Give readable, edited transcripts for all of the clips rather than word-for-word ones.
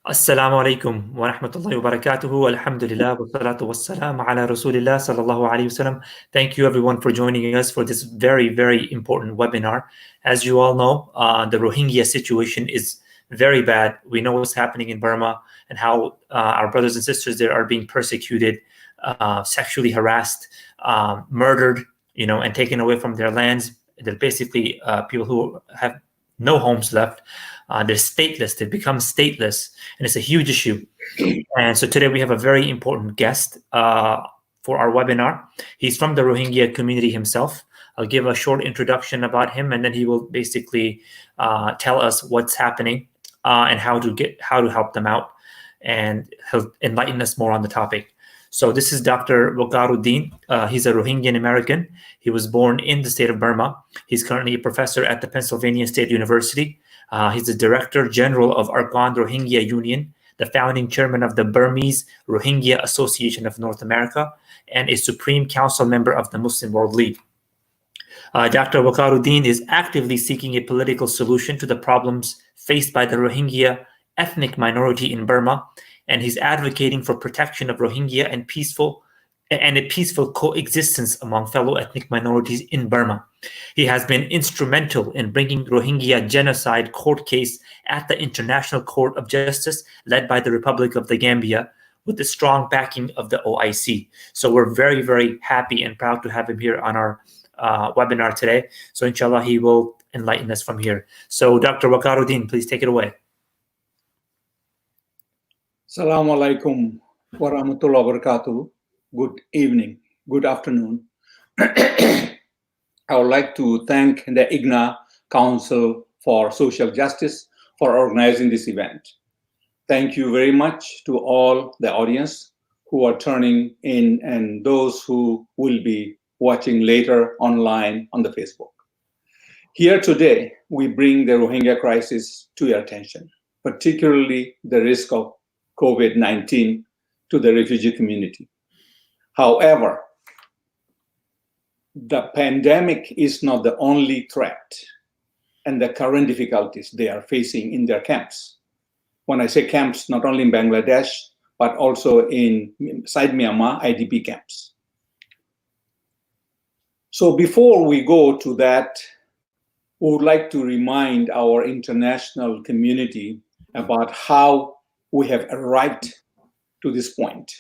Assalamu alaikum wa rahmatullahi wa barakatuhu. Alhamdulillah wa salatu wa salam ala rasulillah sallallahu alayhi wasallam. Thank you everyone for joining us for this very, very important webinar. As you all know, the Rohingya situation is very bad. We know what's happening in Burma and how our brothers and sisters there are being persecuted, sexually harassed, murdered, and taken away from their lands. They're basically people who have no homes left. They're stateless. They've become stateless, and it's a huge issue. And so today we have a very important guest for our webinar. He's from the Rohingya community himself. I'll give a short introduction about him, and then he will basically tell us what's happening and how to help them out, and he'll enlighten us more on the topic. So this is Dr. Wakar Uddin. He's a Rohingyan American. He was born in the state of Burma. He's currently a professor at the Pennsylvania State University. He's the Director General of Arakan Rohingya Union, the founding chairman of the Burmese Rohingya Association of North America, and a Supreme Council member of the Muslim World League. Dr. Wakar Uddin is actively seeking a political solution to the problems faced by the Rohingya ethnic minority in Burma, and he's advocating for protection of Rohingya and a peaceful coexistence among fellow ethnic minorities in Burma. He has been instrumental in bringing Rohingya genocide court case at the International Court of Justice led by the Republic of the Gambia with the strong backing of the OIC. So we're very, very happy and proud to have him here on our webinar today. So inshallah, he will enlighten us from here. So Dr. Wakar Uddin, please take it away. Assalamu alaikum wa rahmatullahi wa barakatuh. Good evening, good afternoon. I would like to thank the ICNA Council for Social Justice for organizing this event. Thank you very much to all the audience who are turning in and those who will be watching later online on the Facebook. Here today, we bring the Rohingya crisis to your attention, particularly the risk of COVID-19 to the refugee community. However, the pandemic is not the only threat and the current difficulties they are facing in their camps. When I say camps, not only in Bangladesh, but also inside Myanmar, IDP camps. So before we go to that, we would like to remind our international community about how we have arrived to this point,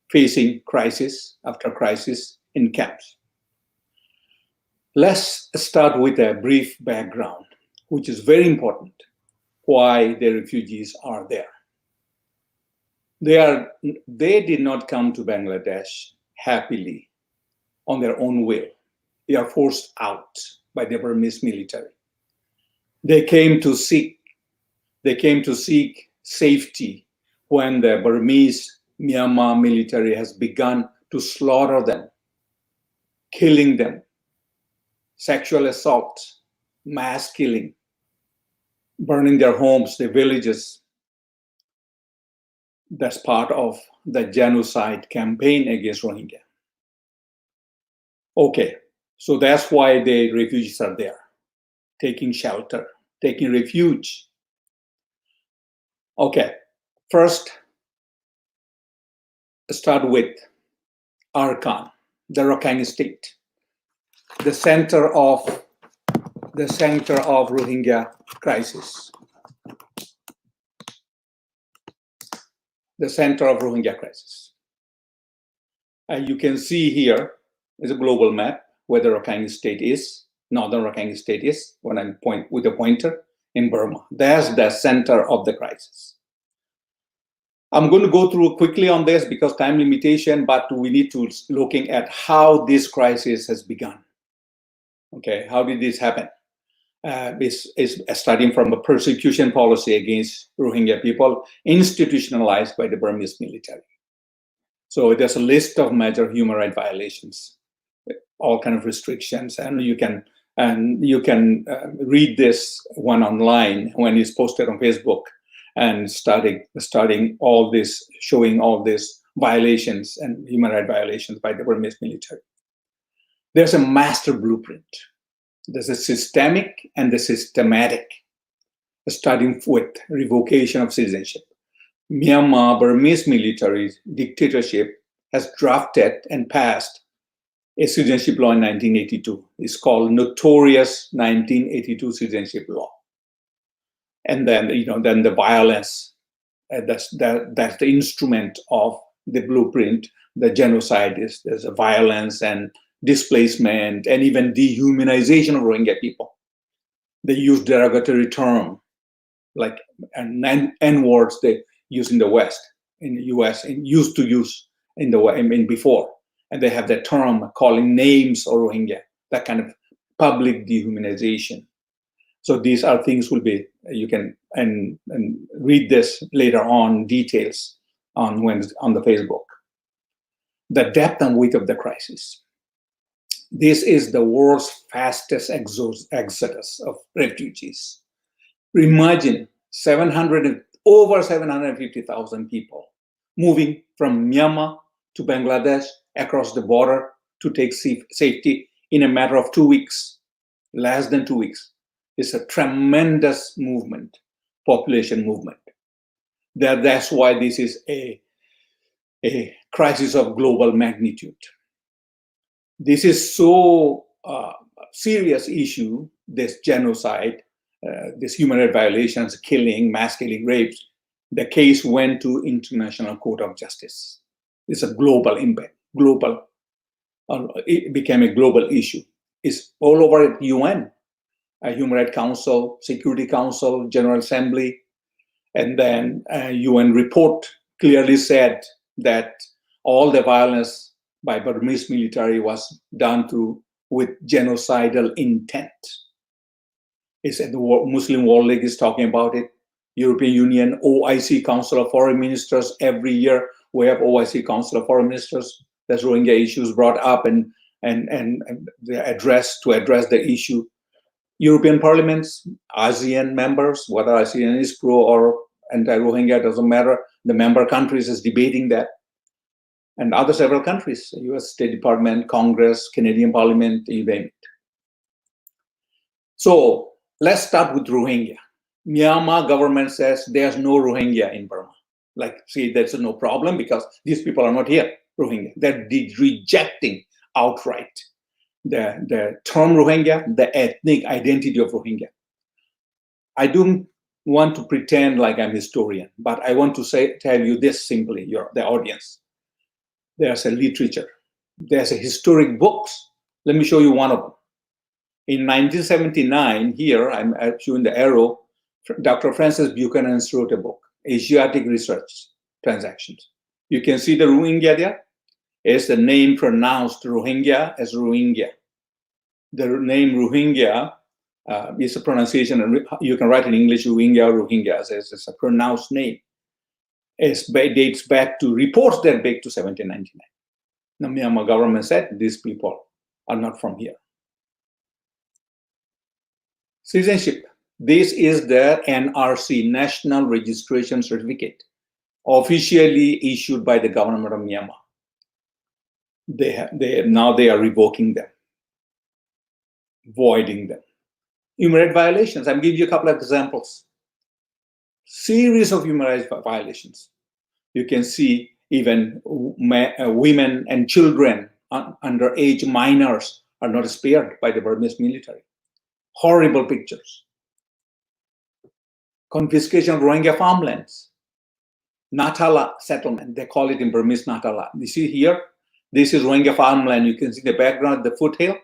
facing crisis after crisis in camps. Let's start with a brief background, which is very important, why the refugees are there. They did not come to Bangladesh happily on their own will. They are forced out by the Burmese military. They came to seek safety when the Burmese Myanmar military has begun to slaughter them, killing them, sexual assault, mass killing, burning their homes, their villages. That's part of the genocide campaign against Rohingya. Okay, so that's why the refugees are there, taking shelter, taking refuge. Okay, first, start with Arakan, the Rakhine State, the center of Rohingya crisis. The center of Rohingya crisis. And you can see here is a global map where the Rakhine State is, northern Rakhine State is, when I point with a pointer in Burma. That's the center of the crisis. I'm going to go through quickly on this because time limitation, but we need to looking at how this crisis has begun. Okay, how did this happen? Is starting from a persecution policy against Rohingya people institutionalized by the Burmese military. So there's a list of major human rights violations, all kind of restrictions, and you can read this one online when it's posted on Facebook, and starting all this, showing all these violations and human rights violations by the Burmese military. There's a master blueprint. There's a systemic and the systematic. starting with revocation of citizenship. Myanmar Burmese military dictatorship has drafted and passed a citizenship law in 1982. It's called Notorious 1982 Citizenship Law. And then, then the violence, that's the instrument of the blueprint. The genocide there's a violence and displacement and even dehumanization of Rohingya people. They use derogatory term like N-words they use in the West, in the US, and used to use before. And they have that term calling names or Rohingya, that kind of public dehumanization. So these are things you can and read this later on, details on the Facebook. The depth and width of the crisis. This is the world's fastest exodus of refugees. Imagine over 750,000 people moving from Myanmar to Bangladesh across the border to take safety in a matter of 2 weeks, less than 2 weeks. It's a tremendous movement, population movement. That's why this is a crisis of global magnitude. This is so serious issue, this genocide, this human rights violations, killing, mass killing, rapes. The case went to International Court of Justice. It's a global impact, it became a global issue. It's all over at UN, Human Rights Council, Security Council, General Assembly, and then UN report clearly said that all the violence by Burmese military was done with genocidal intent. It's the Muslim World League is talking about it. European Union, OIC, Council of Foreign Ministers, every year we have OIC, Council of Foreign Ministers. There's Rohingya issues brought up and address the issue. European parliaments, ASEAN members, whether ASEAN is pro or anti-Rohingya, doesn't matter. The member countries is debating that. And other several countries, US State Department, Congress, Canadian Parliament, you name it. So let's start with Rohingya. Myanmar government says there's no Rohingya in Burma. There's no problem because these people are not here, Rohingya. They're rejecting outright the term Rohingya, the ethnic identity of Rohingya. I don't want to pretend like I'm a historian, but I want to tell you this simply, the audience. There's a literature. There's a historic books. Let me show you one of them. In 1979, here, I'm showing the arrow, Dr. Francis Buchanan wrote a book, Asiatic Research Transactions. You can see the Rohingya there. It's the name pronounced Rohingya as Rohingya. The name Rohingya is a pronunciation, and you can write in English Rohingya or Rohingyas. It's a pronounced name. It dates back to reports that date to 1799. The Myanmar government said these people are not from here. Citizenship. This is the NRC, National Registration Certificate, officially issued by the government of Myanmar. Now they are revoking them, voiding them. Human rights violations. I'm giving you a couple of examples. Series of human rights violations. You can see even women and children, underage minors, are not spared by the Burmese military. Horrible pictures. Confiscation of Rohingya farmlands. Natala settlement, they call it in Burmese Natala. You see here, this is Rohingya farmland. You can see the background, the foothill.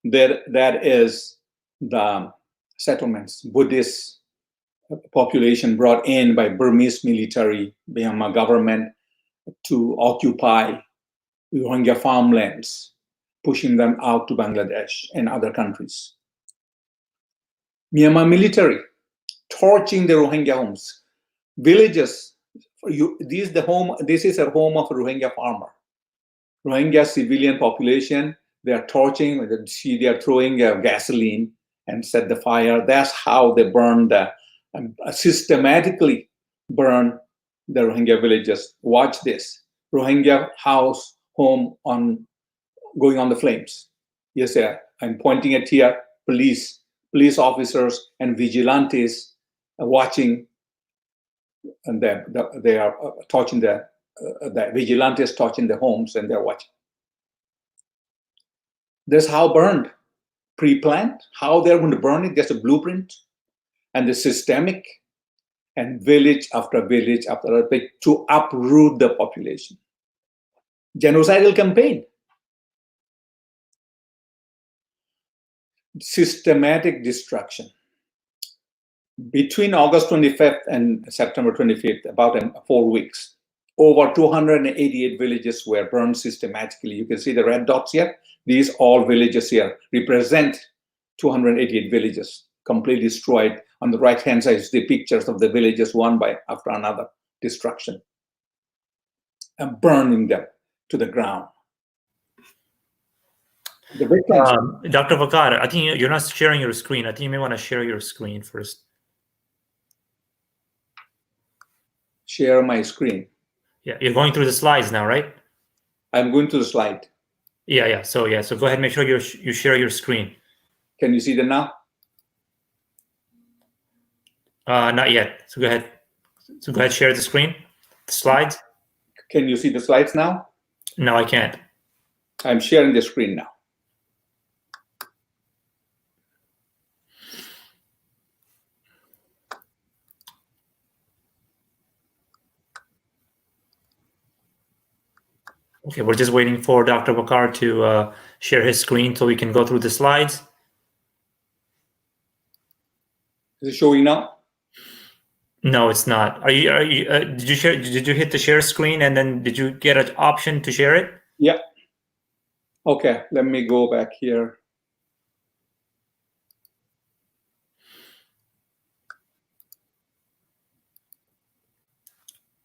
That is the settlements, Buddhist population brought in by Burmese military, Myanmar government to occupy Rohingya farmlands, pushing them out to Bangladesh and other countries. Myanmar torching the Rohingya homes, villages. This is a home of a Rohingya farmer. Rohingya civilian population, they are torching. They are throwing gasoline and set the fire. That's how they burn systematically burn the Rohingya villages. Watch this: Rohingya house, home going on the flames. Yes, sir. I'm pointing at here. Police officers and vigilantes watching, and they are torching the vigilantes torching the homes, and they're watching. This how burned, pre-planned, how they're going to burn it. There's a blueprint, and the systemic, and village after village after village to uproot the population. Genocidal campaign. Systematic destruction. Between August 25th and September 25th, about 4 weeks, over 288 villages were burned systematically. You can see the red dots here. These all villages here represent 288 villages completely destroyed. On the right-hand side is the pictures of the villages one by after another, destruction, and burning them to the ground. The victims. Dr. Wakar, I think you're not sharing your screen. I think you may want to share your screen first. Share my screen. Yeah, you're going through the slides now, right? I'm going to the slide. Yeah. So go ahead and make sure you share your screen. Can you see them now? Not yet. So go ahead, share the screen, the slides. Can you see the slides now? No, I can't. I'm sharing the screen now. Okay, we're just waiting for Dr. Wakar to share his screen so we can go through the slides. Is it showing now? No, it's not. Did you share? Did you hit the share screen and then did you get an option to share it? Yeah. Okay, let me go back here.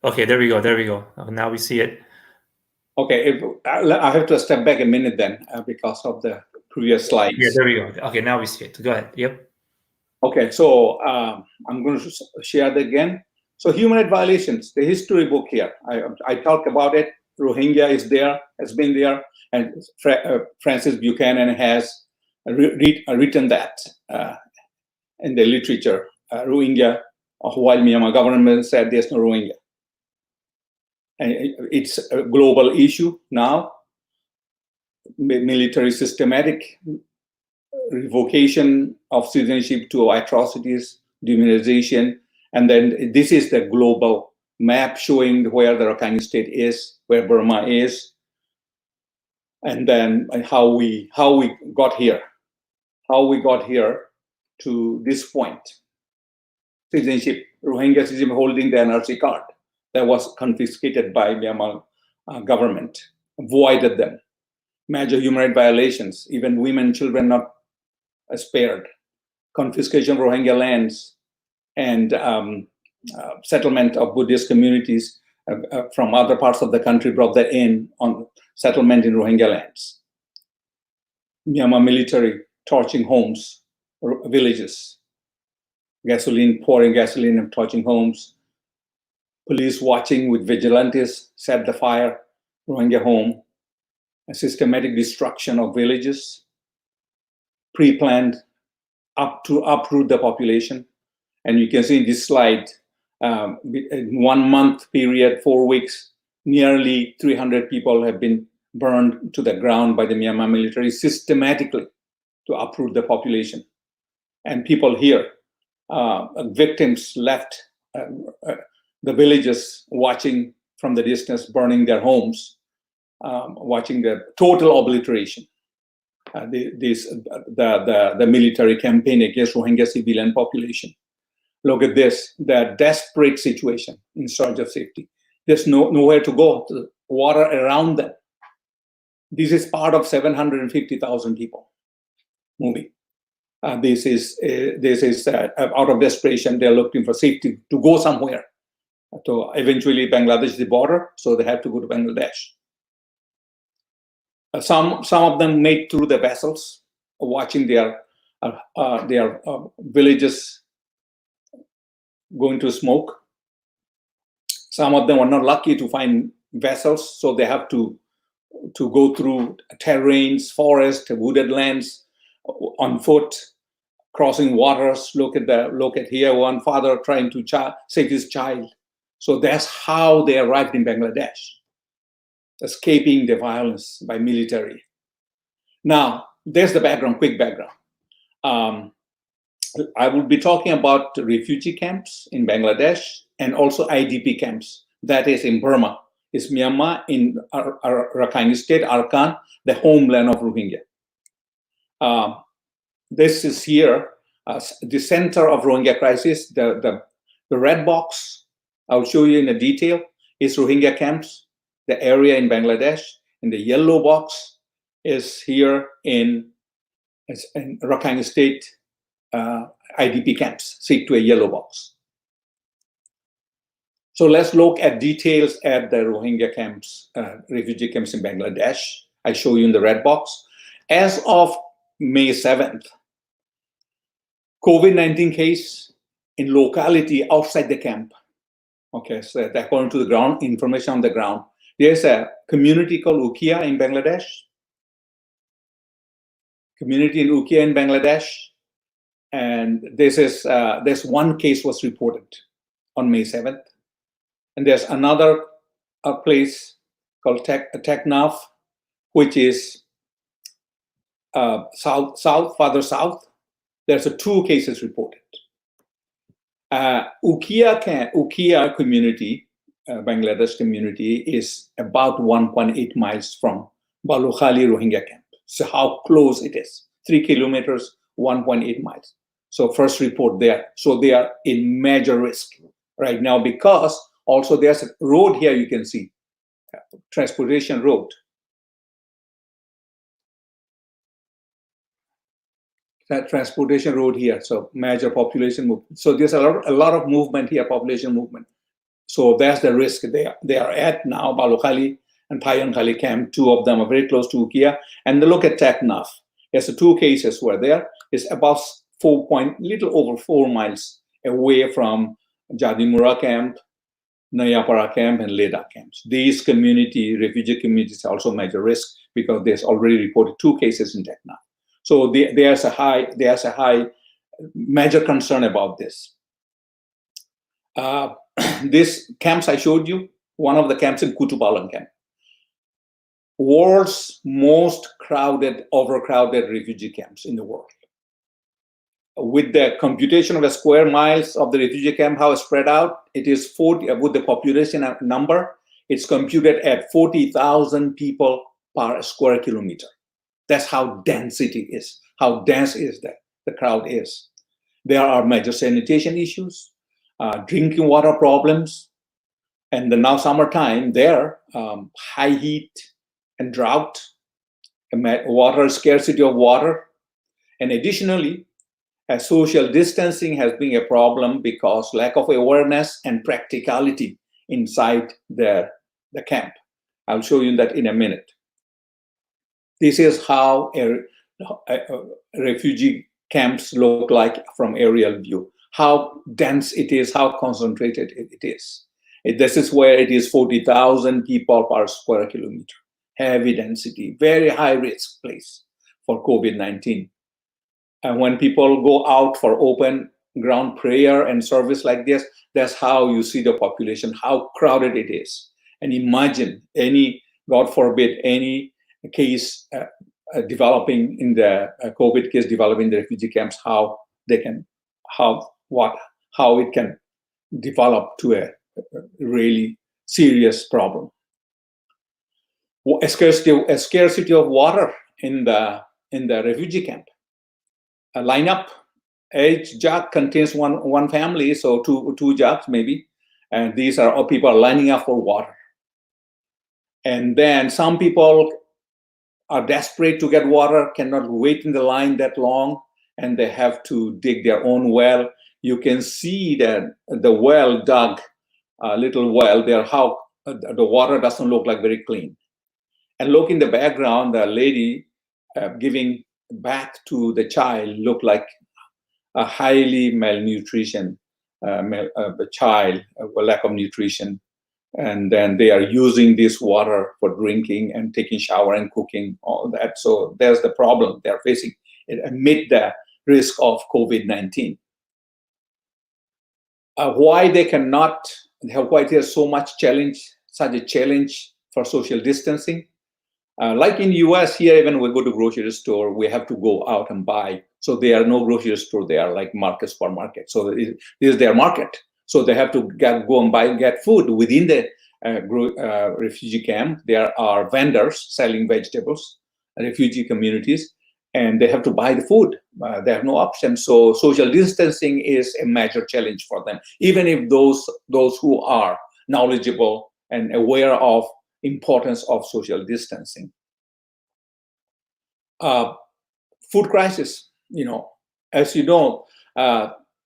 Okay, there we go. Now we see it. Okay, I have to step back a minute then because of the previous slides. Yeah, there we go. Okay, now we see it. Go ahead. Yep. Okay, so I'm going to share that again. So human rights violations, the history book here. I talk about it. Rohingya is there, has been there, and Francis Buchanan has written that in the literature. Rohingya, while Myanmar government said there's no Rohingya. And it's a global issue now. Military systematic revocation of citizenship to atrocities, demonization, and then this is the global map showing where the Rakhine State is, where Burma is, and then how we got here, to this point. Citizenship, Rohingya citizenship holding the NRC card that was confiscated by Myanmar government, voided them. Major human rights violations, even women and children not spared. Confiscation of Rohingya lands and settlement of Buddhist communities from other parts of the country brought that in on settlement in Rohingya lands. Myanmar military torching homes, villages, pouring gasoline and torching homes. Police watching with vigilantes set the fire, Rohingya home. A systematic destruction of villages, pre-planned up to uproot the population. And you can see in this slide, in 1 month period, 4 weeks, nearly 300 people have been burned to the ground by the Myanmar military systematically to uproot the population. And people here, victims left the villages watching from the distance, burning their homes, watching the total obliteration. The military campaign against Rohingya civilian population. Look at this, the desperate situation in search of safety. There's nowhere to go, water around them. This is part of 750,000 people moving. This is out of desperation, they're looking for safety to go somewhere. So eventually Bangladesh is the border, so they have to go to Bangladesh. Some of them made through the vessels, watching their villages going to smoke. Some of them were not lucky to find vessels, so they have to go through terrains, forest, wooded lands on foot, crossing waters. Look at here, one father trying to save his child. So that's how they arrived in Bangladesh, escaping the violence by military. Now, there's the background, quick background. I will be talking about refugee camps in Bangladesh and also IDP camps, that is in Burma. It's Myanmar, in Rakhine State, Arakan, the homeland of Rohingya. This is here, the center of Rohingya crisis. The red box, I'll show you in a detail, is Rohingya camps, the area in Bangladesh. And the yellow box is here in Rakhine State, IDP camps, stick to a yellow box. So let's look at details at the Rohingya camps, refugee camps in Bangladesh. I show you in the red box. As of May 7th, COVID-19 case in locality outside the camp. Okay, so according to the ground, information on the ground. There's a community called Ukia in Bangladesh. Community in Ukia in Bangladesh. And there's one case was reported on May 7th. And there's another place called Teknaf, which is farther south. There's 2 cases reported. Ukia community, Bangladesh community, is about 1.8 miles from Balukhali Rohingya camp. So how close it is, 3 kilometers, 1.8 miles. So first report there. So they are in major risk right now, because also there's a road here you can see, transportation road. That transportation road here, so major population movement. So there's a lot of movement here, population movement. So that's the risk they are at now, Balukhali and Payankhali camp. 2 of them are very close to Ukia. And look at Teknaf. There's 2 cases were there. It's about little over 4 miles away from Jadimura camp, Nayapara camp, and Leda camps. These refugee communities are also major risk, because there's already reported 2 cases in Teknaf. So there's a high major concern about this. These camps I showed you, one of the camps in Kutupalan camp, world's most crowded, overcrowded refugee camps in the world. With the computation of the square miles of the refugee camp, how it's spread out, it is 40, with the population number, it's computed at 40,000 people per square kilometer. That's how dense it is, how dense is the crowd is. There are major sanitation issues, drinking water problems, and now summertime there, high heat and drought, scarcity of water, and additionally, social distancing has been a problem because lack of awareness and practicality inside the camp. I'll show you that in a minute. This is how refugee camps look like from aerial view, how dense it is, how concentrated it is. This is where it is 40,000 people per square kilometer. Heavy density, very high risk place for COVID-19. And when people go out for open ground prayer and service like this, that's how you see the population, how crowded it is. And imagine God forbid, any case developing in the COVID case developing in the refugee camps, how it can develop to a really serious problem. A scarcity of water in the refugee camp. A lineup, each jug contains one family, so two jugs maybe, and these are all people lining up for water. And then some people are desperate to get water, cannot wait in the line that long, and they have to dig their own well. You can see that the well dug, a little well there, how the water doesn't look like very clean. And look in the background, the lady giving back to the child looked like a highly malnutrition child, a lack of nutrition. And then they are using this water for drinking and taking shower and cooking, all that. So there's the problem they're facing amid risk of COVID-19. Why they cannot, why there's so much challenge, such a challenge for social distancing? Like in US here, even we go to grocery store, we have to go out and buy. So there are no grocery store there, like market, supermarket. So this is their market. So they have to go and get food within the refugee camp. There are vendors selling vegetables, refugee communities, and they have to buy the food. They have no option. So social distancing is a major challenge for them, even if those who are knowledgeable and aware of importance of social distancing. Food crisis, as you know,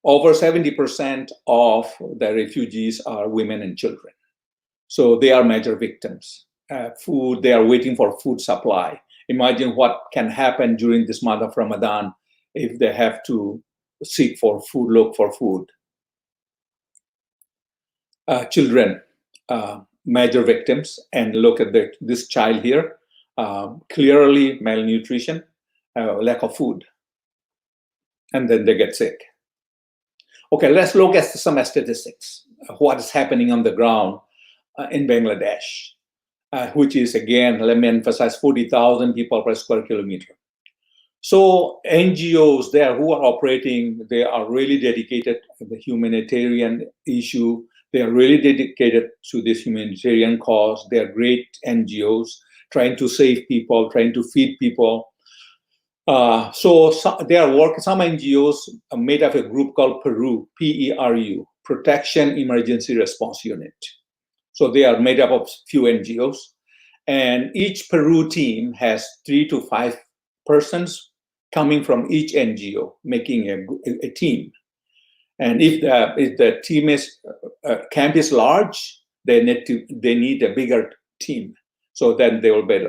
over 70% of the refugees are women and children. So they are major victims. They are waiting for food supply. Imagine what can happen during this month of Ramadan if they have to seek for food, look for food. Children, major victims, and look at this child here, clearly malnutrition, lack of food, and then they get sick. Okay, let's look at some statistics. What is happening on the ground in Bangladesh, which is, again, let me emphasize, 40,000 people per square kilometer. So NGOs there who are operating, they are really dedicated to the humanitarian issue. They are really dedicated to this humanitarian cause. They are great NGOs trying to save people, trying to feed people. So they are working, some NGOs are made of a group called PERU, P-E-R-U, Protection Emergency Response Unit. So they are made up of few NGOs. And each PERU team has 3 to 5 persons coming from each NGO, making a team. And if the team is camp is large, they need a bigger team. So then there will be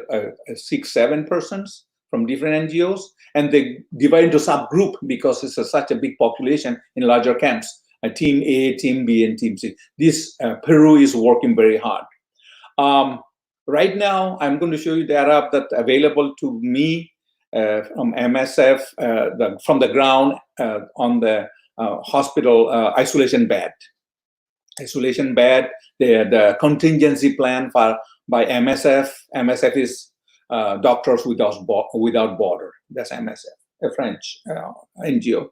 6, 7 persons from different NGOs, and they divide into subgroup because it's such a big population in larger camps. Team A, Team B, and Team C. This Peru is working very hard. Right now, I'm going to show you the Arab that's available to me from MSF, from the ground on the hospital isolation bed. Isolation bed, the contingency plan by MSF. MSF is Doctors Without Border. That's MSF, a French NGO.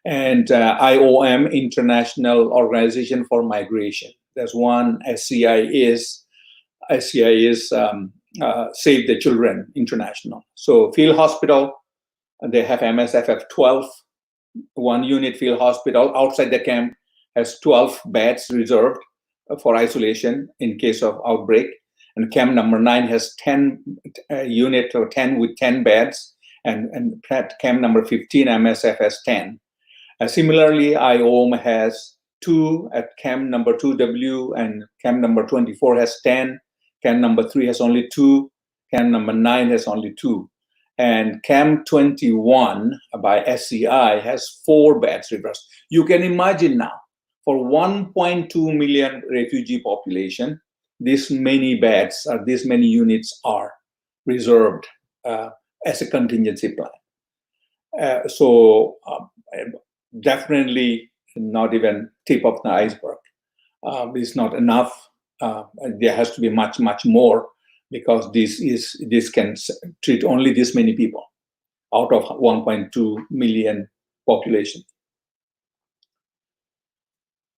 And IOM, International Organization for Migration. There's one. SCI is Save the Children International. So field hospital, they have MSF have 12, one unit field hospital outside the camp has 12 beds reserved for isolation in case of outbreak. And camp number 9 has 10 unit or 10 with 10 beds, and camp number 15 MSF has 10. Similarly, IOM has 2 at camp number 2W, and camp number 24 has 10. Camp number 3 has only 2. Camp number 9 has only 2. And camp 21 by SCI has 4 beds reversed. You can imagine now, for 1.2 million refugee population, this many beds or this many units are reserved as a contingency plan. Definitely not even tip of the iceberg. It's not enough. There has to be much, much more, because this can treat only this many people out of 1.2 million population.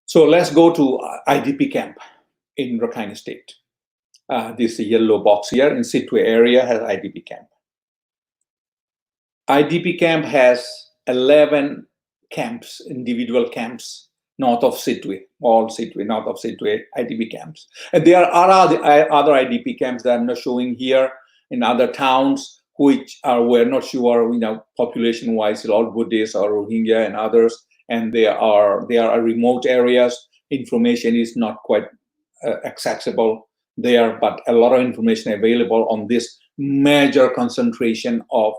So let's go to IDP camp in Rakhine State. This yellow box here in Sittwe area has IDP camp. IDP camp has 11 camps, individual camps, north of Sittwe, north of Sittwe, IDP camps. And there are other IDP camps that I'm not showing here in other towns, which we're not sure, population-wise, all Buddhists or Rohingya and others, and they are remote areas. Information is not quite accessible there, but a lot of information available on this major concentration of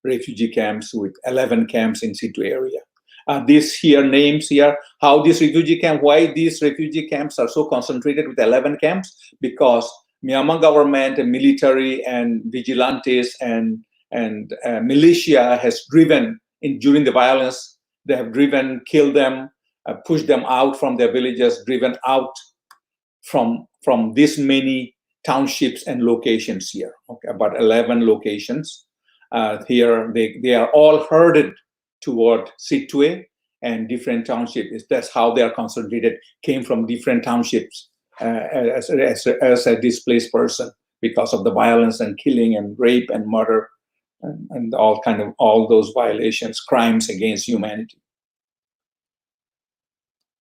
refugee camps with 11 camps in Sittwe area. These here names here, how this refugee camp, why these refugee camps are so concentrated with 11 camps, because Myanmar government and military and vigilantes and militia has driven during the violence. They have killed them, pushed them out from their villages, driven out from this many townships and locations here. Okay, about 11 locations. Here they are all herded toward Sittwe and different townships. That's how they are concentrated, came from different townships as a displaced person because of the violence and killing and rape and murder and all those violations, crimes against humanity.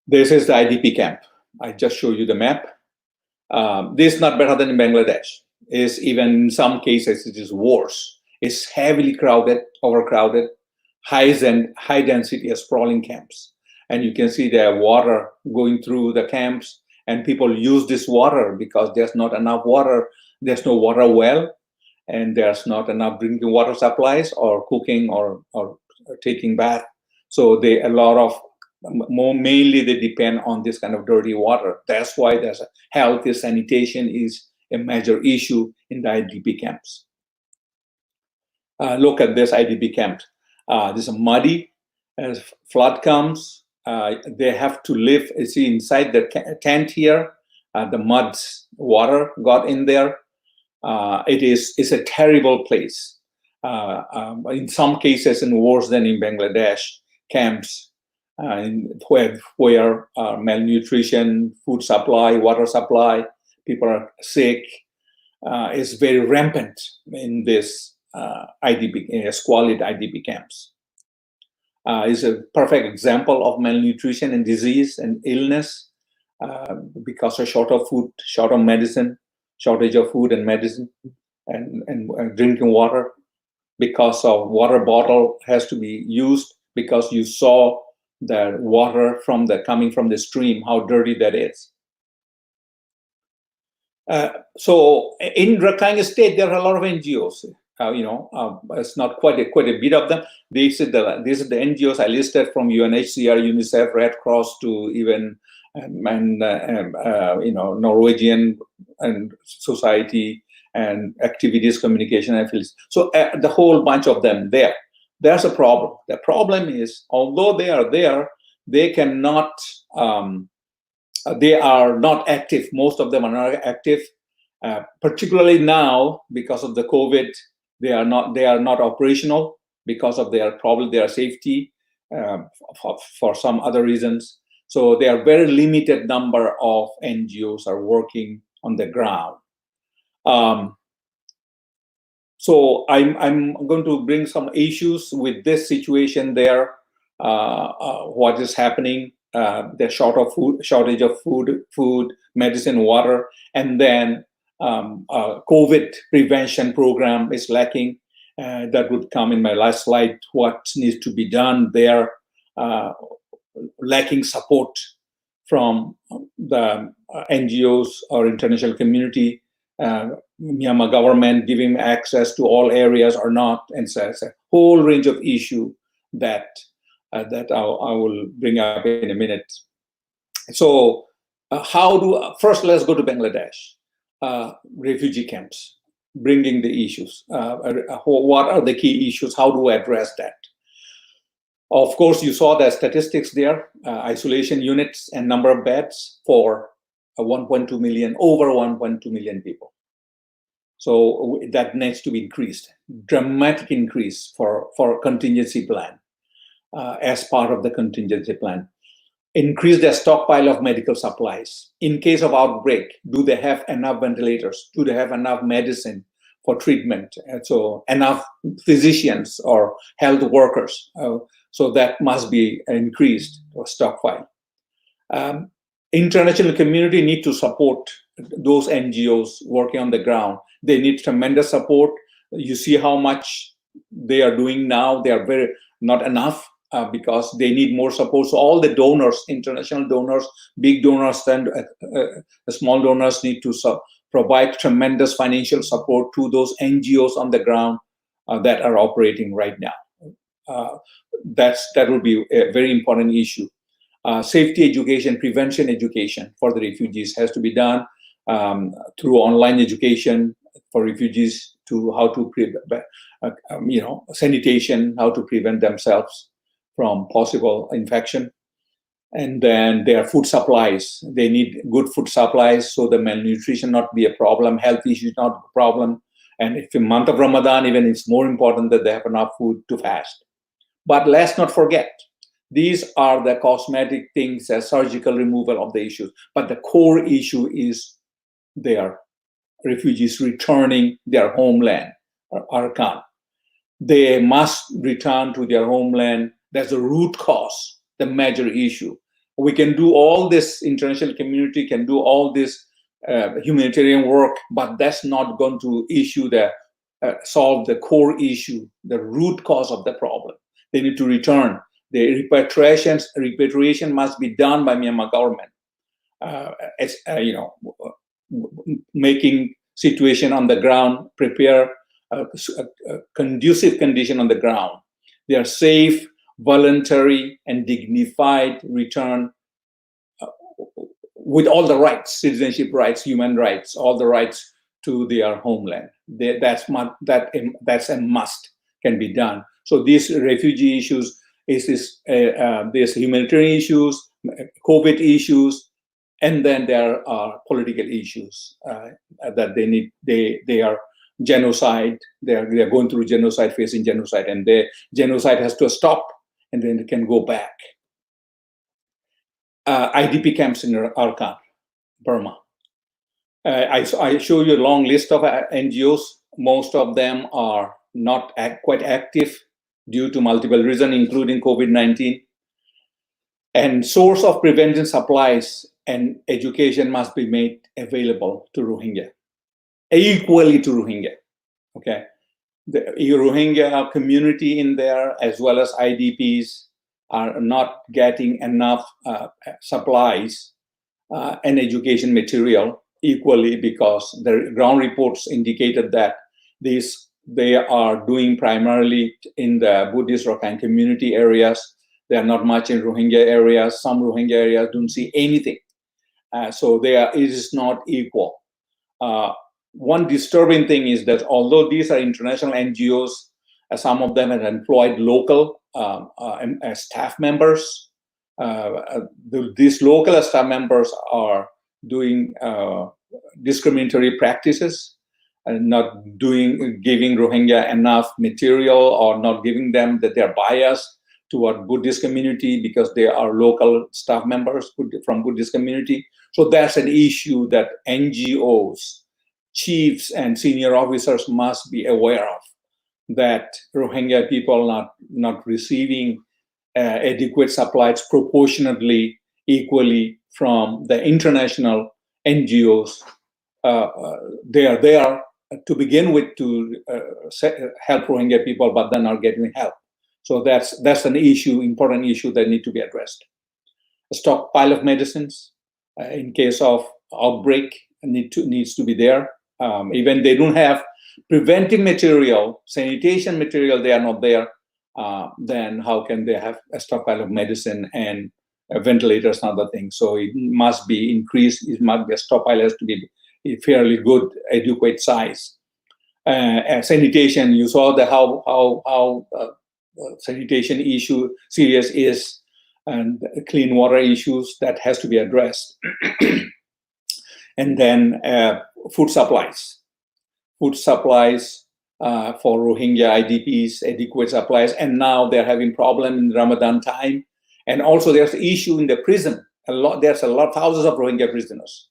This is the IDP camp. I just show you the map. This is not better than in Bangladesh. It's even in some cases it is worse. It's heavily crowded, overcrowded, high density sprawling camps. And you can see there water going through the camps, and people use this water because there's not enough water. There's no water well, and there's not enough drinking water supplies or cooking or taking bath. So mainly they depend on this kind of dirty water. That's why there's health and sanitation is a major issue in the IDP camps. Look at this IDP camp. This is muddy. As flood comes, they have to live. You see inside the tent here, the mud water got in there. It's a terrible place. In some cases, and worse than in Bangladesh camps. Where malnutrition, food supply, water supply, people are sick, is very rampant in this squalid IDP camps. Is a perfect example of malnutrition and disease and illness because of shortage of food, shortage of food and medicine, and drinking water, because of water bottle has to be used because you saw the water coming from the stream, how dirty that is. So in Rakhine State, there are a lot of NGOs. It's not quite a bit of them. These are the NGOs I listed, from UNHCR, UNICEF, Red Cross to even Norwegian and society and activities, communication affiliates. So the whole bunch of them there. There's a problem. The problem is, although they are there, they cannot. They are not active. Most of them are not active, particularly now because of the COVID. They are not operational because of their safety for some other reasons. So there are very limited number of NGOs are working on the ground. So I'm going to bring some issues with this situation there. What is happening? The shortage of food, medicine, water, and then COVID prevention program is lacking. That would come in my last slide. What needs to be done there? Lacking support from the NGOs or international community. Myanmar government giving access to all areas or not, and so it's a whole range of issue that I will bring up in a minute. So first let's go to Bangladesh, refugee camps, bringing the issues. What are the key issues? How do we address that? Of course, you saw the statistics there, isolation units and number of beds for 1.2 million, over 1.2 million people. So that needs to be increased, dramatic increase for contingency plan, as part of the contingency plan. Increase their stockpile of medical supplies. In case of outbreak, do they have enough ventilators? Do they have enough medicine for treatment? And so enough physicians or health workers. So that must be increased or stockpile. International community need to support those NGOs working on the ground. They need tremendous support. You see how much they are doing now. They are not enough because they need more support. So all the donors, international donors, big donors, and small donors need to provide tremendous financial support to those NGOs on the ground that are operating right now. That will be a very important issue. Safety education, prevention education for the refugees has to be done through online education for refugees to how to sanitation, how to prevent themselves from possible infection. And then their food supplies. They need good food supplies so the malnutrition not be a problem, health issues not a problem. And if in the month of Ramadan, even it's more important that they have enough food to fast. But let's not forget, these are the cosmetic things, as surgical removal of the issues. But the core issue is their refugees returning their homeland, Arakan. They must return to their homeland. That's the root cause, the major issue. We can do all this, international community can do all this humanitarian work, but that's not going to solve the core issue, the root cause of the problem. They need to return. The repatriation must be done by Myanmar government. Making situation on the ground, prepare a conducive condition on the ground. They are safe, voluntary, and dignified return with all the rights, citizenship rights, human rights, all the rights to their homeland. That's a must, can be done. So these refugee issues, there's humanitarian issues, COVID issues, and then there are political issues that they need. They are genocide. They are going through genocide, facing genocide, and the genocide has to stop, and then it can go back. IDP camps in Arakan, Burma. I show you a long list of NGOs. Most of them are not quite active due to multiple reasons, including COVID-19. And source of prevention supplies and education must be made available to Rohingya, equally to Rohingya. Okay, the Rohingya community in there, as well as IDPs, are not getting enough supplies and education material equally, because the ground reports indicated that they are doing primarily in the Buddhist Rakhine community areas. They are not much in Rohingya areas. Some Rohingya areas don't see anything. So it is not equal. One disturbing thing is that although these are international NGOs, some of them have employed local staff members. These local staff members are doing discriminatory practices and not giving Rohingya enough material, or not giving them that they're biased toward Buddhist community because they are local staff members from Buddhist community. So that's an issue that NGOs, chiefs, and senior officers must be aware of, that Rohingya people not receiving adequate supplies proportionately, equally from the international NGOs. They are there to begin with to help Rohingya people, but they're not getting help. So that's an issue, important issue that need to be addressed. A stockpile of medicines in case of outbreak needs to be there. Even they don't have preventive material, sanitation material, they are not there. Then how can they have a stockpile of medicine and ventilators and other things? So it must be increased. It must be a stockpile, has to be a fairly good, adequate size. Sanitation, you saw how sanitation issue serious is, and clean water issues that has to be addressed. And then food supplies for Rohingya IDPs, adequate supplies. And now they're having problem in Ramadan time. And also there's issue in the prison. There's thousands of Rohingya prisoners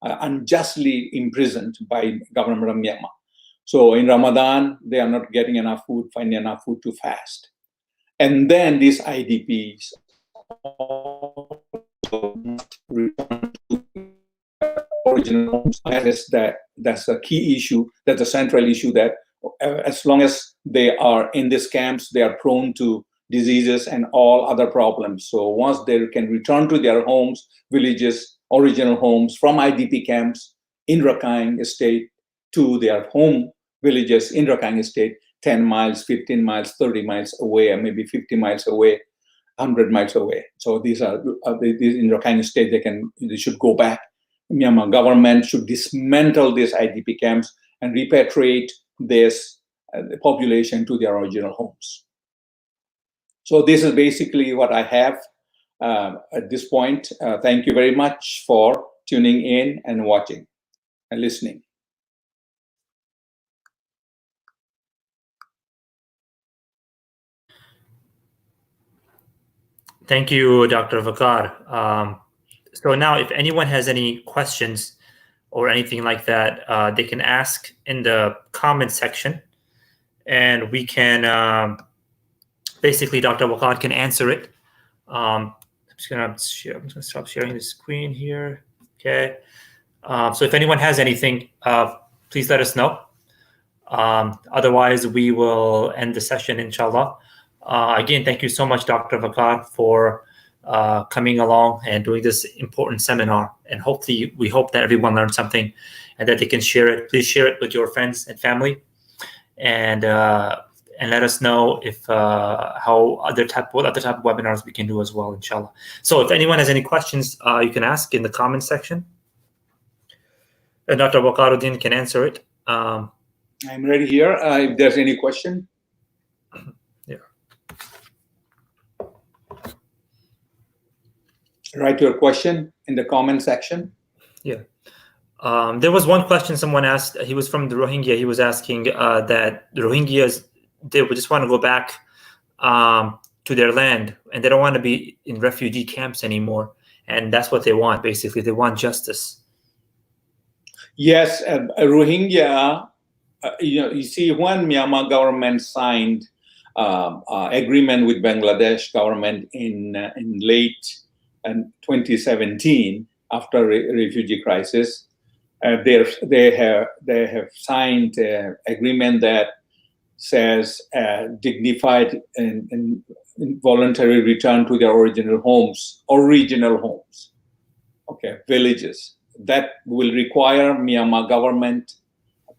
unjustly imprisoned by government of Myanmar. So in Ramadan, they are not getting enough food, finding enough food to fast. And then these IDPs also return to original homes. That's the key issue, that's the central issue, that as long as they are in these camps, they are prone to diseases and all other problems. So once they can return to their homes, villages, original homes from IDP camps in Rakhine State to their home villages in Rakhine State, 10 miles, 15 miles, 30 miles away, or maybe 50 miles away, 100 miles away. So these are in Rakhine State, they should go back. Myanmar government should dismantle these IDP camps and repatriate this population to their original homes. So this is basically what I have at this point. Thank you very much for tuning in and watching and listening. Thank you, Dr. Wakar. So now, if anyone has any questions or anything like that, they can ask in the comment section, and we can basically, Dr. Wakar can answer it. I'm just gonna stop sharing the screen here. Okay. So if anyone has anything, please let us know. Otherwise, we will end the session, inshallah. Again, thank you so much, Dr. Wakar, for coming along and doing this important seminar. And hopefully, we hope that everyone learned something and that they can share it. Please share it with your friends and family, and let us know if what other type of webinars we can do as well, inshallah. So if anyone has any questions, you can ask in the comment section, and Dr. Wakar Uddin can answer it. I'm ready here. If there's any question. Yeah. Write your question in the comment section. Yeah. There was one question someone asked. He was from the Rohingya. He was asking that the Rohingyas, they would just want to go back to their land, and they don't want to be in refugee camps anymore. And that's what they want, basically. They want justice. Yes, Rohingya, you see, when Myanmar government signed agreement with Bangladesh government in late 2017, after refugee crisis, they have signed agreement that says dignified and voluntary return to their original homes, okay, villages. That will require Myanmar government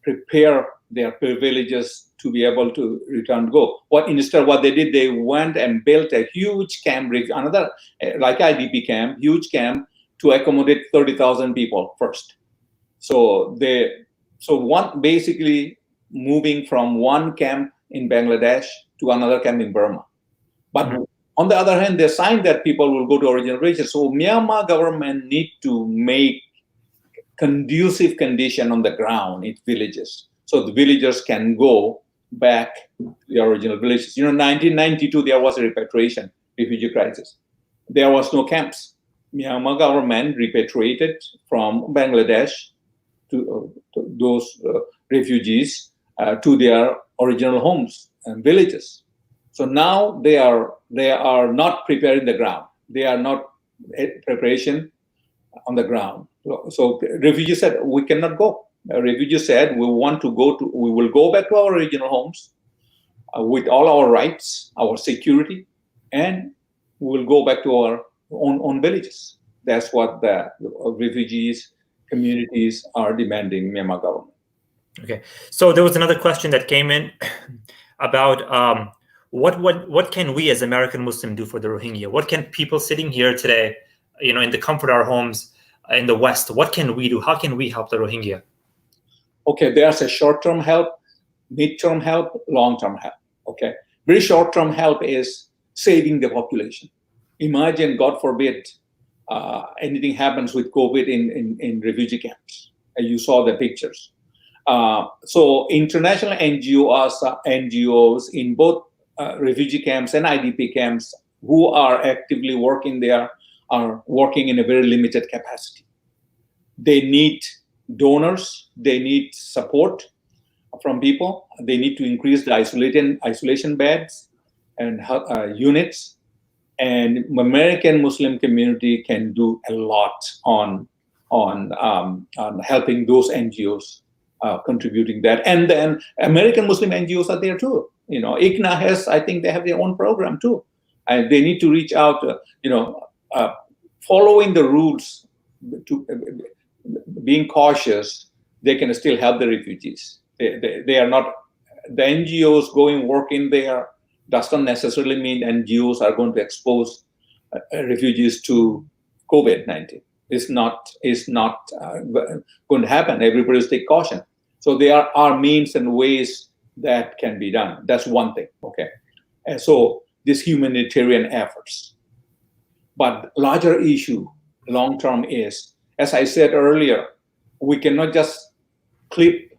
prepare their villages to be able to return go. Instead, what they did, they went and built a huge camp, another like IDP camp, huge camp to accommodate 30,000 people first. So basically moving from one camp in Bangladesh to another camp in Burma. But on the other hand, they signed that people will go to original villages. So Myanmar government need to make conducive condition on the ground in villages, so the villagers can go back to the original villages. 1992, there was a repatriation, refugee crisis. There was no camps. Myanmar government repatriated from Bangladesh to those refugees to their original homes and villages. So now they are not preparing the ground. They are not preparation on the ground. So refugees said, we cannot go. Refugees said, we will go back to our original homes with all our rights, our security, and we will go back to our own villages. That's what the refugees communities are demanding Myanmar government. Okay, so there was another question that came in about what can we as American Muslim do for the Rohingya? What can people sitting here today, in the comfort of our homes in the West, what can we do? How can we help the Rohingya? Okay, there's a short-term help, mid-term help, long-term help. Okay, very short-term help is saving the population. Imagine, God forbid, anything happens with COVID in refugee camps. You saw the pictures. So international NGOs in both refugee camps and IDP camps who are actively working there are working in a very limited capacity. They need donors, they need support from people, they need to increase the isolation beds and units. And American Muslim community can do a lot on helping those NGOs contributing that. And then American Muslim NGOs are there too. ICNA has, I think they have their own program too. And they need to reach out, following the rules, to being cautious, they can still help the refugees. They are not, the NGOs going working there doesn't necessarily mean NGOs are going to expose refugees to COVID-19. It's not going to happen. Everybody take caution. So there are means and ways that can be done. That's one thing, okay? And so this humanitarian efforts. But larger issue, long-term is, as I said earlier, we cannot just clip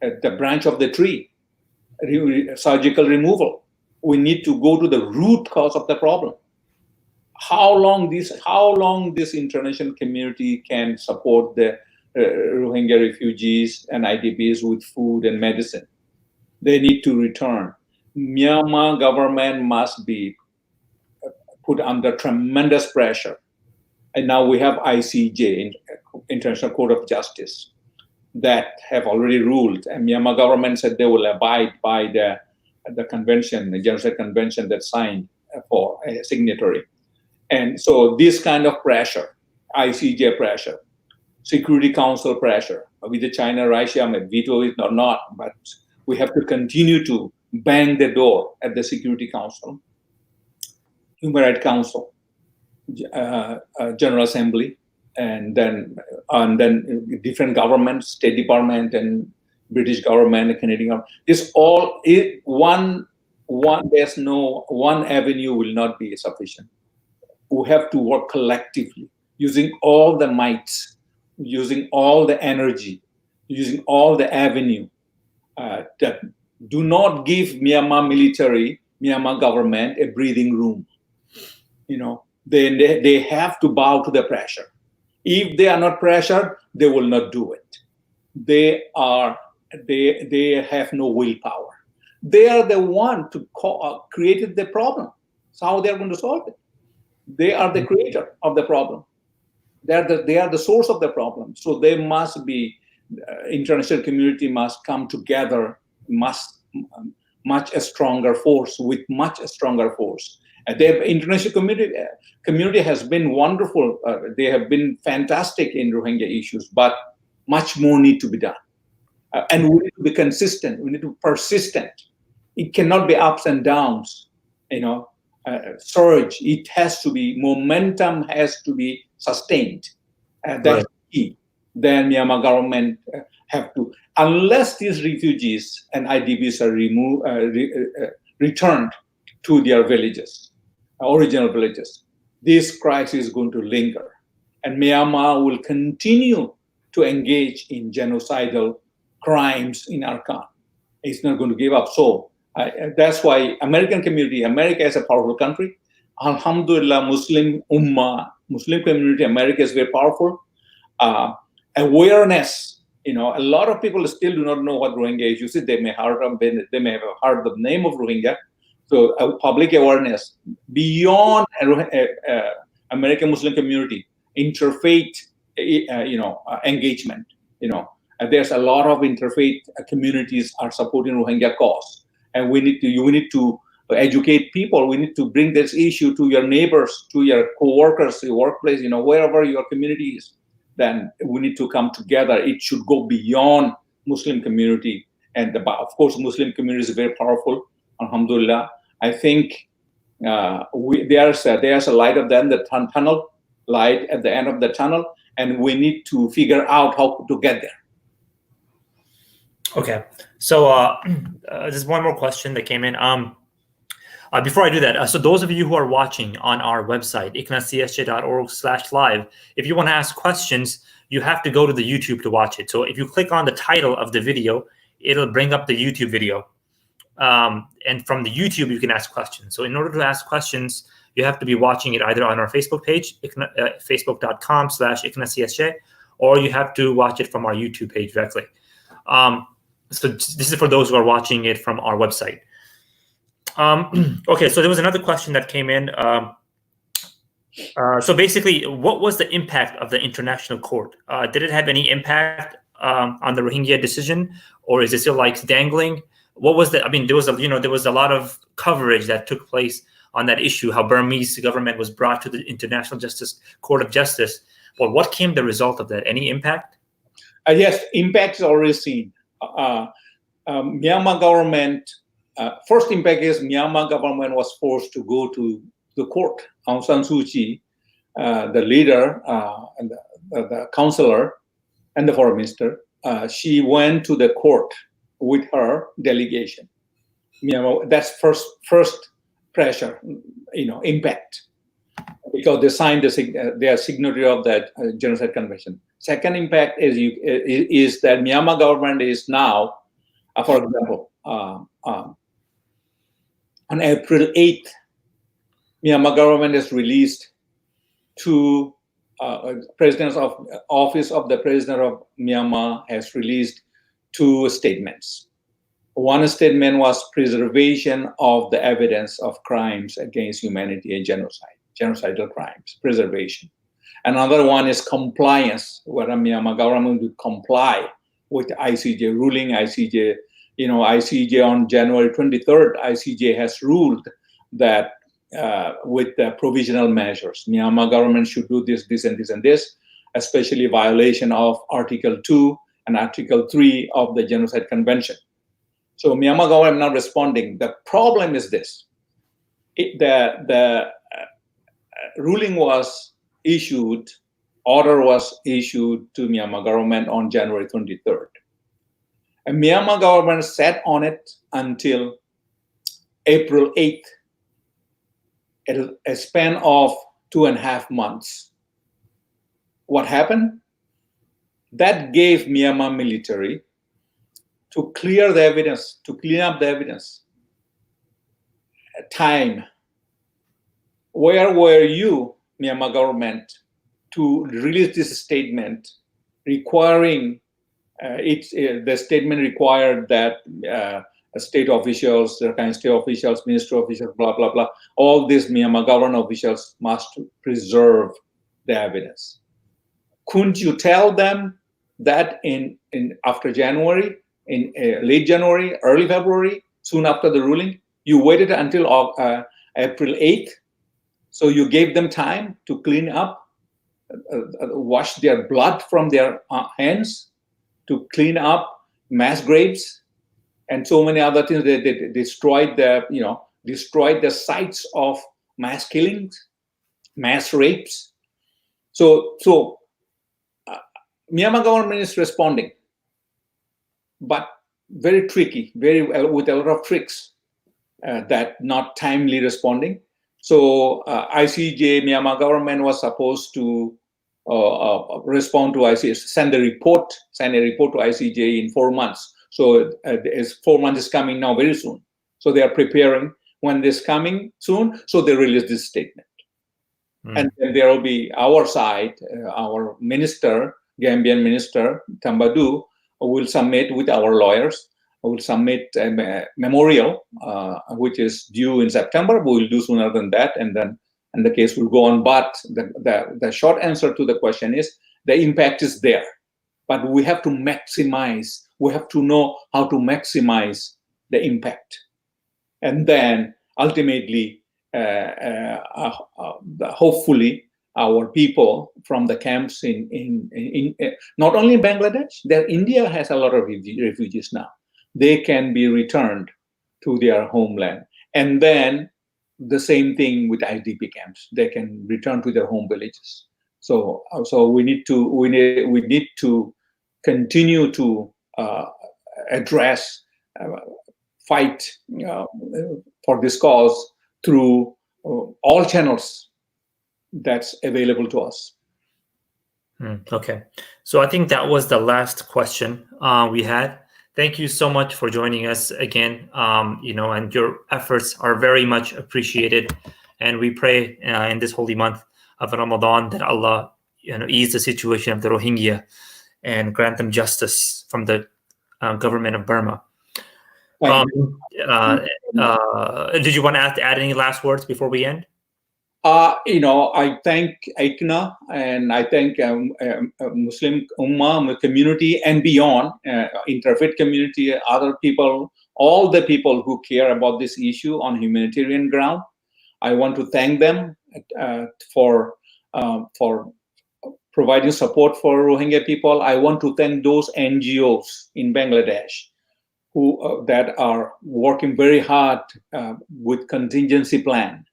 the branch of the tree, surgical removal. We need to go to the root cause of the problem. How long this international community can support the Rohingya refugees and IDPs with food and medicine? They need to return. Myanmar government must be put under tremendous pressure. And now we have ICJ, International Court of Justice, that have already ruled. And Myanmar government said they will abide by the convention, the genocide convention that's signed for a signatory. And so this kind of pressure, ICJ pressure, Security Council pressure, whether China, Russia may veto it or not, but we have to continue to bang the door at the Security Council, Human Rights Council, General Assembly, and then different governments, State Department and British government, Canadian government. This all there's no one avenue will not be sufficient. We have to work collectively, using all the might, using all the energy, using all the avenue. That do not give Myanmar military, Myanmar government a breathing room. You know, they have to bow to the pressure. If they are not pressured, they will not do it. They have no willpower. They are the one to created the problem. So how they are going to solve it? They are the creator of the problem. They are the source of the problem. So they must be, international community must come together, much a stronger force, with much a stronger force. The international community has been wonderful. They have been fantastic in Rohingya issues, but much more need to be done. And we need to be consistent. We need to be persistent. It cannot be ups and downs, surge. It has to be, momentum has to be sustained. That's key. Then Myanmar government have to, unless these refugees and IDPs are returned to their villages, original villages, this crisis is going to linger. And Myanmar will continue to engage in genocidal crimes in Arakan. It's not going to give up. So that's why American community, America is a powerful country. Alhamdulillah, Muslim Ummah, Muslim community, America is very powerful. Awareness, a lot of people still do not know what Rohingya is. You see, they may have heard the name of Rohingya. So public awareness beyond American Muslim community, interfaith, engagement. There's a lot of interfaith communities are supporting Rohingya cause, and we need to educate people. We need to bring this issue to your neighbors, to your co-workers, your workplace, wherever your community is. Then we need to come together. It should go beyond Muslim community, and of course, Muslim community is very powerful. Alhamdulillah, I think there's a light at the end of the tunnel, light at the end of the tunnel, and we need to figure out how to get there. Okay, so there's one more question that came in. Before I do that, so those of you who are watching on our website, icnacsj.org/live, if you want to ask questions, you have to go to the YouTube to watch it. So if you click on the title of the video, it'll bring up the YouTube video. And from the YouTube, you can ask questions. So in order to ask questions, you have to be watching it either on our Facebook page, facebook.com/ICNA, or you have to watch it from our YouTube page directly. So this is for those who are watching it from our website. Okay, so there was another question that came in. So basically, what was the impact of the international court? Did it have any impact on the Rohingya decision, or is it still like dangling? What was the? I mean, there was a lot of coverage that took place on that issue. How Burmese government was brought to the International Court of Justice. Well, what came the result of that? Any impact? Yes, impact is already seen. Myanmar government. First impact is Myanmar government was forced to go to the court. Aung San Suu Kyi, the leader and the counselor and the foreign minister, she went to the court with her delegation. That's first pressure, impact, because they signed they are signatory of that genocide convention. Second impact is that Myanmar government is now, for example, on April 8th, Myanmar government has released two office of the president of Myanmar has released two statements. One statement was preservation of the evidence of crimes against humanity and genocidal crimes, preservation. Another one is compliance, where Myanmar government will comply with ICJ ruling. ICJ on January 23rd, ICJ has ruled that with the provisional measures, Myanmar government should do this, this, and this, and this, especially violation of Article 2 and Article 3 of the Genocide Convention. So Myanmar government not responding. The problem is this: the ruling was issued, order was issued to Myanmar government on January 23rd. And Myanmar government sat on it until April 8th, a span of 2.5 months. What happened? That gave Myanmar military to clear the evidence, to clean up the evidence. Time. Where were you, Myanmar government, to release this statement requiring, the statement required that state officials, Rakhine State officials, ministry officials, blah, blah, blah, all these Myanmar government officials must preserve the evidence. Couldn't you tell them that in after January, in late January, early February, soon after the ruling? You waited until April 8th, so you gave them time to clean up, wash their blood from their hands, to clean up mass graves, and so many other things. They destroyed the sites of mass killings, mass rapes. So Myanmar government is responding, but very tricky, with a lot of tricks, that not timely responding. So ICJ, Myanmar government was supposed to respond to ICJ, send a report to ICJ in 4 months. So 4 months is coming now very soon. So they are preparing when this coming soon. So they release this statement. And then there will be our side, our minister, Gambian minister, Tambadou, will submit with our lawyers, will submit a memorial, which is due in September. We will do sooner than that, and the case will go on. But the short answer to the question is the impact is there, but we have to maximize. We have to know how to maximize the impact, and then ultimately, hopefully, our people from the camps in not only in Bangladesh, India has a lot of refugees now. They can be returned to their homeland, and then the same thing with IDP camps. They can return to their home villages. So we need to continue to address, fight for this cause through all channels that's available to us. Okay, so I think that was the last question we had. Thank you so much for joining us again. And your efforts are very much appreciated. And we pray in this holy month of Ramadan that Allah, ease the situation of the Rohingya and grant them justice from the government of Burma. Did you want to add any last words before we end? I thank ICNA, and I thank Muslim Ummah community and beyond, interfaith community, other people, all the people who care about this issue on humanitarian ground. I want to thank them for providing support for Rohingya people. I want to thank those NGOs in Bangladesh who that are working very hard with contingency plan.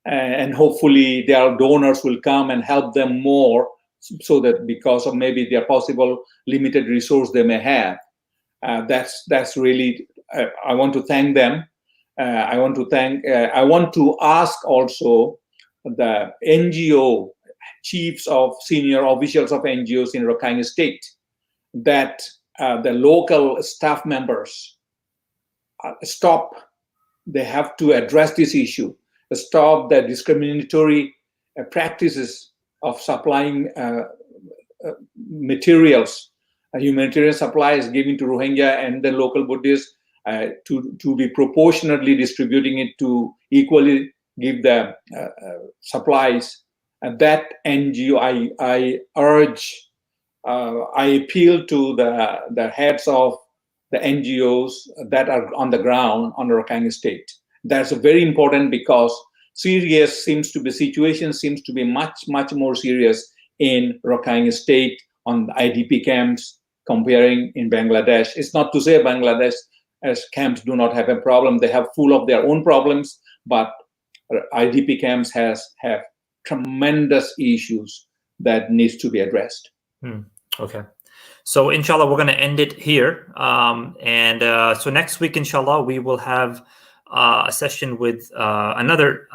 And hopefully their donors will come and help them more so that because of maybe their possible limited resource they may have. That's really, I want to thank them. I want to ask also the NGO chiefs of senior officials of NGOs in Rakhine State that the local staff members stop. They have to address this issue, stop the discriminatory practices of supplying materials, humanitarian supplies given to Rohingya and the local Buddhists, to be proportionately distributing it to equally give the supplies. And that NGO, I urge, I appeal to the heads of the NGOs that are on the ground on Rakhine State. That's very important because situation seems to be much more serious in Rakhine State on the IDP camps comparing in Bangladesh. It's not to say Bangladesh as camps do not have a problem. They have full of their own problems, but IDP camps have tremendous issues that needs to be addressed. Okay. So inshallah, we're going to end it here. So next week, inshallah, we will have a session with another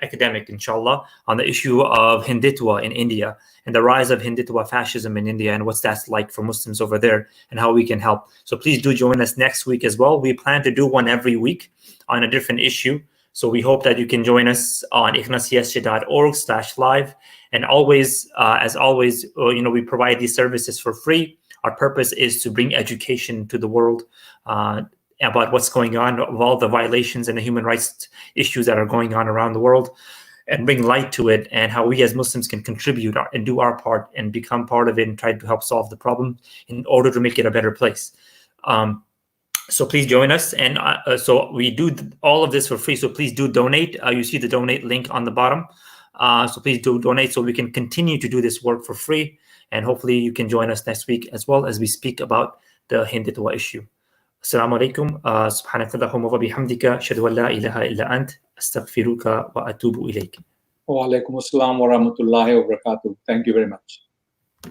academic, inshallah, on the issue of Hindutva in India and the rise of Hindutva fascism in India and what's that's like for Muslims over there and how we can help. So please do join us next week as well. We plan to do one every week on a different issue. So we hope that you can join us on icnacsj.org/live. And always, as always, we provide these services for free. Our purpose is to bring education to the world about what's going on, of all the violations and the human rights issues that are going on around the world, and bring light to it, and how we as Muslims can contribute and do our part and become part of it and try to help solve the problem in order to make it a better place. So please join us. And so we do all of this for free. So please do donate. You see the donate link on the bottom. So please do donate so we can continue to do this work for free. And hopefully you can join us next week as well as we speak about the Hindutva issue. Assalamu alaikum. Subhanaka Allahumma wa bihamdika. Ashhadu an la ilaha illa ant. Astaghfiruka wa atubu ilayk. Wa alaikum assalam wa rahmatullahi wa barakatuh. Thank you very much.